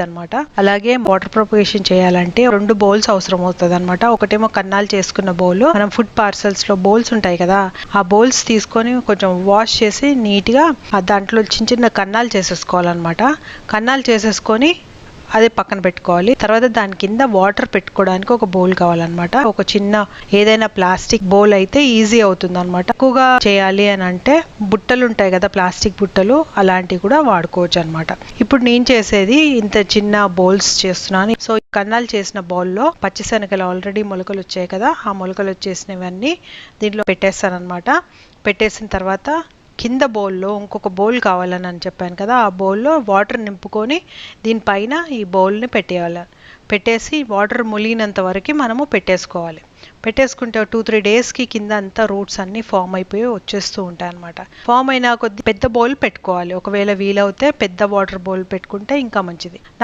అనమాట. అలాగే water propagation చేయాలంటే 2 బౌల్స్ అవసరం అవుతుంది అనమాట. ఒకటేమో కన్నాలు చేసుకున్న బౌల్, మనం ఫుడ్ పార్సల్స్ లో బౌల్స్ ఉంటాయి కదా, ఆ బౌల్స్ తీసుకొని కొంచెం వాష్ చేసి నీట్ గా దాంట్లో చిన్న చిన్న కన్నాలు చేసేసుకోవాలన్నమాట. కన్నాలు చేసేసుకొని అది పక్కన పెట్టుకోవాలి. తర్వాత దాని కింద వాటర్ పెట్టుకోవడానికి ఒక బౌల్ కావాలన్నమాట. ఒక చిన్న ఏదైనా ప్లాస్టిక్ బౌల్ అయితే ఈజీ అవుతుంది అనమాట. ఎక్కువగా చేయాలి అని అంటే బుట్టలు ఉంటాయి కదా, ప్లాస్టిక్ బుట్టలు, అలాంటివి కూడా వాడుకోవచ్చు అనమాట. ఇప్పుడు నేను చేసేది ఇంత చిన్న బౌల్స్ చేస్తున్నాను. సో కన్నాలు చేసిన బౌల్లో పచ్చిశనగలు ఆల్రెడీ మొలకలు వచ్చాయి కదా, ఆ మొలకలు వచ్చేసినవన్నీ దీంట్లో పెట్టేస్తాను అనమాట. పెట్టేసిన తర్వాత కింద బౌల్లో ఇంకొక బౌల్ కావాలని చెప్పాను కదా, ఆ బౌల్లో వాటర్ నింపుకొని దీనిపైన ఈ బౌల్ని పెట్టేయాలి. పెట్టేసి వాటర్ ములిగినంత వరకు మనము పెట్టేసుకోవాలి. పెట్టేసుకుంటే 2-3 డేస్కి కింద అంతా రూట్స్ అన్నీ ఫామ్ అయిపోయి వచ్చేస్తూ ఉంటాయి అనమాట. ఫామ్ అయినా కొద్ది పెద్ద బౌల్ పెట్టుకోవాలి. ఒకవేళ వీలవుతే పెద్ద వాటర్ బౌల్ పెట్టుకుంటే ఇంకా మంచిది.